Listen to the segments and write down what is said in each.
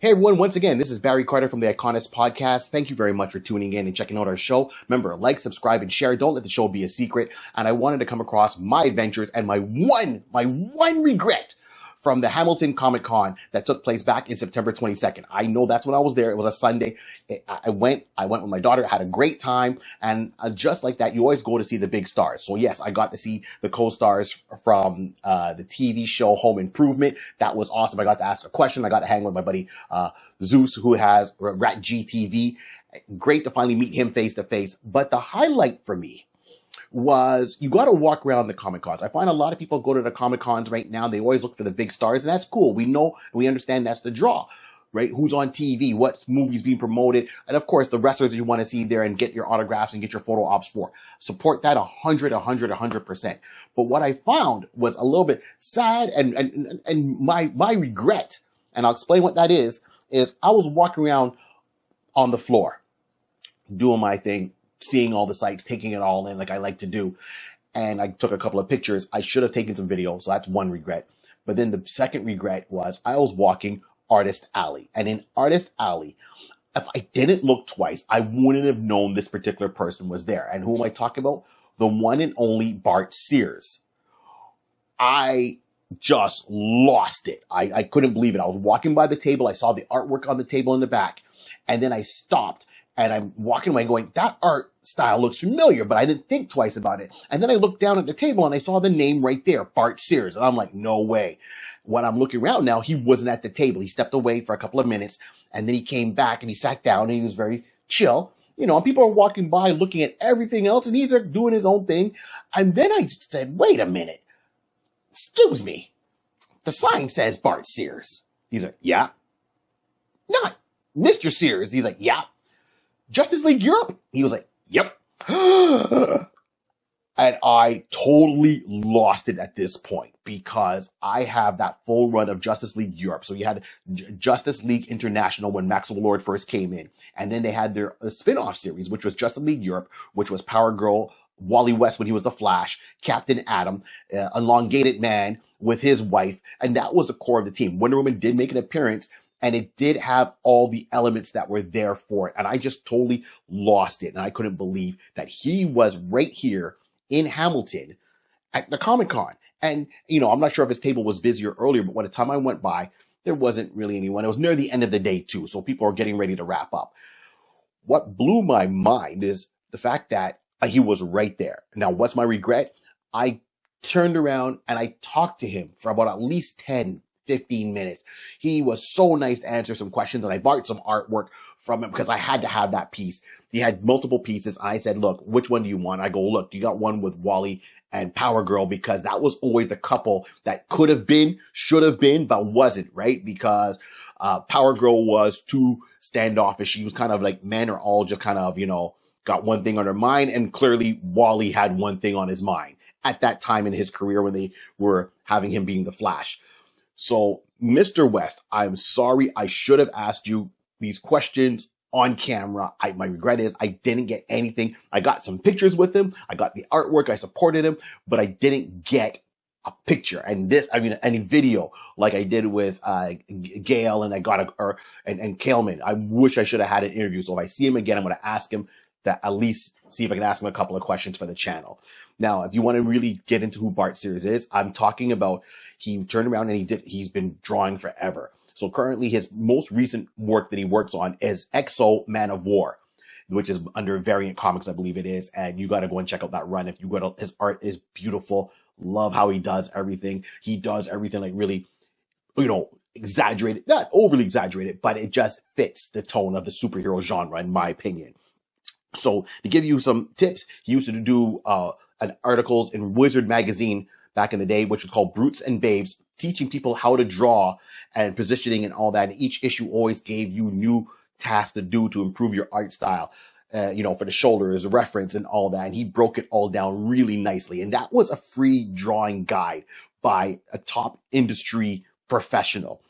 Hey everyone, once again, this is Barry Carter from the iConis podcast. Thank you very much for tuning in and checking out our show. Remember, like, subscribe, and share. Don't let the show be a secret. And I wanted to come across my adventures and my one regret from the Hamilton Comic Con that took place back in September 22nd. I know that's when I was there. It was a Sunday. I went with my daughter, had a great time. And just like that, you always go to see the big stars. So yes, I got to see the co-stars from the TV show Home Improvement. That was awesome. I got to ask a question. I got to hang with my buddy Zeus, who has Rat GTV. Great to finally meet him face to face. But the highlight for me was you got to walk around the Comic Cons. I find a lot of people go to the Comic Cons right now. They always look for the big stars, and that's cool. We know, we understand that's the draw, right? Who's on TV, what movies being promoted, and of course the wrestlers you want to see there and get your autographs and get your photo ops for. Support that 100%. But what I found was a little bit sad and my regret, and I'll explain what that is I was walking around on the floor doing my thing, seeing all the sights, taking it all in like I like to do. And I took a couple of pictures. I should have taken some video. So that's one regret. But then the second regret was I was walking Artist Alley. And in Artist Alley, if I didn't look twice, I wouldn't have known this particular person was there. And who am I talking about? The one and only Bart Sears. I just lost it. I couldn't believe it. I was walking by the table. I saw the artwork on the table in the back. And then I stopped. And I'm walking away going, that art style looks familiar, but I didn't think twice about it. And then I looked down at the table and I saw the name right there, Bart Sears. And I'm like, no way. When I'm looking around now, he wasn't at the table. He stepped away for a couple of minutes and then he came back and he sat down and he was very chill. You know, people are walking by looking at everything else and he's doing his own thing. And then I said, wait a minute. Excuse me. The sign says Bart Sears. He's like, yeah. Not Mr. Sears. He's like, yeah. Justice League Europe? He was like, yep. And I totally lost it at this point because I have that full run of Justice League Europe. So you had Justice League International when Maxwell Lord first came in. And then they had their spin-off series, which was Justice League Europe, which was Power Girl, Wally West when he was the Flash, Captain Atom, Elongated Man with his wife. And that was the core of the team. Wonder Woman did make an appearance. And it did have all the elements that were there for it. And I just totally lost it. And I couldn't believe that he was right here in Hamilton at the Comic-Con. And, you know, I'm not sure if his table was busier earlier, but by the time I went by, there wasn't really anyone. It was near the end of the day too. So people are getting ready to wrap up. What blew my mind is the fact that he was right there. Now, what's my regret? I turned around and I talked to him for about at least 10-15 minutes. He was so nice to answer some questions and I bought some artwork from him because I had to have that piece. He had multiple pieces. I said, look, which one do you want? I go, look, you got one with Wally and Power Girl because that was always the couple that could have been, should have been, but wasn't, right? Because Power Girl was too standoffish. She was kind of like men are all just kind of, you know, got one thing on their mind. And clearly Wally had one thing on his mind at that time in his career when they were having him being the Flash. So, Mr. West, I'm sorry. I should have asked you these questions on camera. My regret is I didn't get anything. I got some pictures with him. I got the artwork. I supported him, but I didn't get a picture. And any video like I did with Gail and I got and Kaleman. I wish I should have had an interview. So if I see him again, I'm going to ask him to at least see if I can ask him a couple of questions for the channel. Now, if you want to really get into who Bart Sears is, I'm talking about he turned around and he's been drawing forever. So currently his most recent work that he works on is Exo Man of War, which is under Variant Comics, I believe it is. And you got to go and check out that run. If you go to his art is beautiful. Love how he does everything. He does everything like really, you know, exaggerated, not overly exaggerated, but it just fits the tone of the superhero genre, in my opinion. So to give you some tips, he used to do articles in Wizard magazine back in the day, which was called Brutes and Babes, teaching people how to draw and positioning and all that. And each issue always gave you new tasks to do to improve your art style, you know, for the shoulders, reference and all that. And he broke it all down really nicely. And that was a free drawing guide by a top industry professional.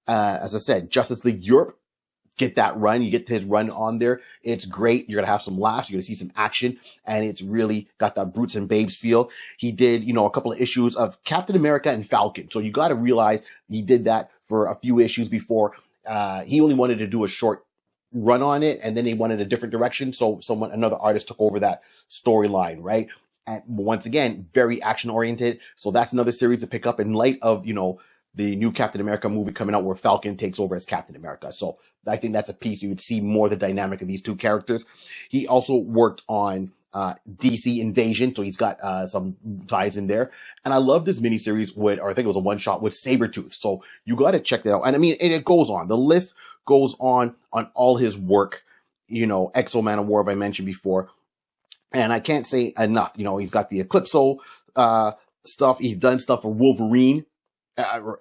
As I said, Justice League Europe, get that run. You get his run on there. It's great. You're going to have some laughs. You're going to see some action. And it's really got that Brutes and Babes feel. He did, you know, a couple of issues of Captain America and Falcon. So you got to realize he did that for a few issues before he only wanted to do a short run on it, and then he wanted a different direction. So another artist took over that storyline, right? And once again, very action oriented. So that's another series to pick up in light of, the new Captain America movie coming out where Falcon takes over as Captain America. So I think that's a piece you would see more the dynamic of these two characters. He also worked on DC Invasion, so he's got some ties in there. And I love this miniseries I think it was a one-shot with Sabretooth. So you got to check that out. And I mean, it goes on. The list goes on all his work. Exo Man of War, as I mentioned before. And I can't say enough. He's got the Eclipso stuff. He's done stuff for Wolverine.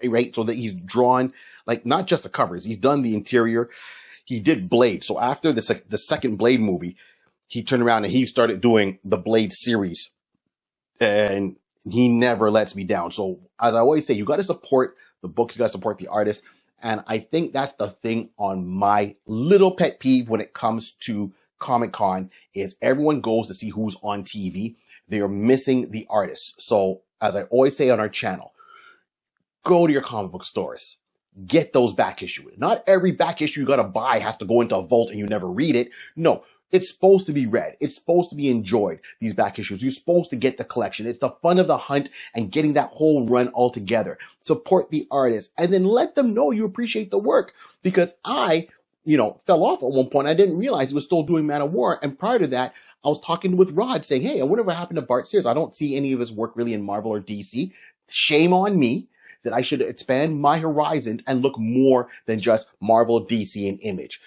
Right? So that he's drawn, like, not just the covers. He's done the interior. He did Blade. So after the second Blade movie, he turned around and he started doing the Blade series. And he never lets me down. So as I always say, you got to support the books. You got to support the artist. And I think that's the thing on my little pet peeve when it comes to Comic-Con is everyone goes to see who's on TV. They are missing the artists. So as I always say on our channel, go to your comic book stores. Get those back issues. Not every back issue you got to buy has to go into a vault and you never read it. No, it's supposed to be read. It's supposed to be enjoyed, these back issues. You're supposed to get the collection. It's the fun of the hunt and getting that whole run all together. Support the artist and then let them know you appreciate the work. Because I, fell off at one point. I didn't realize he was still doing Man of War. And prior to that, I was talking with Rod saying, hey, I wonder what happened to Bart Sears. I don't see any of his work really in Marvel or DC. Shame on me that I should expand my horizon and look more than just Marvel, DC, and Image.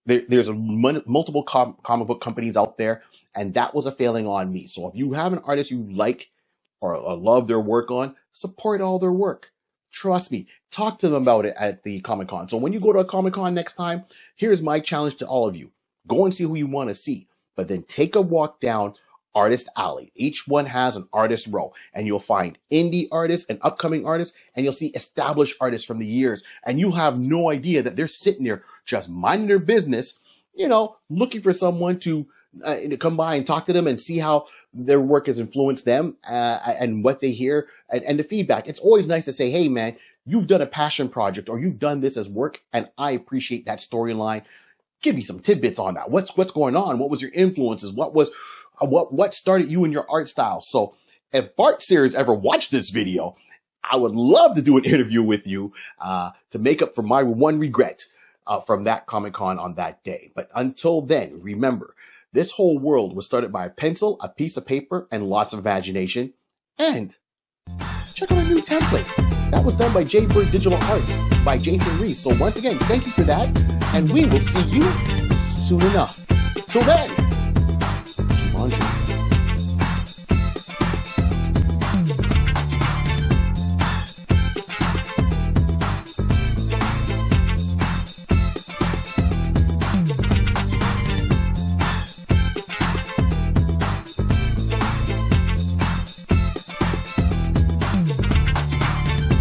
There's multiple comic book companies out there, and that was a failing on me. So if you have an artist you like or love their work on, support all their work. Trust me, talk to them about it at the Comic-Con. So when you go to a Comic-Con next time, here's my challenge to all of you. Go and see who you want to see, but then take a walk down Artist Alley. Each one has an artist row, and you'll find indie artists and upcoming artists, and you'll see established artists from the years, and you'll have no idea that they're sitting there just minding their business, looking for someone to come by and talk to them and see how their work has influenced them and what they hear and the feedback. It's always nice to say, hey man, you've done a passion project or you've done this as work, and I appreciate that storyline. Give me some tidbits on that. What's going on? What was your influences? What started you in your art style? So if Bart Sears ever watched this video, I would love to do an interview with you to make up for my one regret from that Comic-Con on that day. But until then, remember, this whole world was started by a pencil, a piece of paper, and lots of imagination. And check out our new template. That was done by Jaybird Digital Arts by Jason Reese. So once again, thank you for that. And we will see you soon enough. Till then.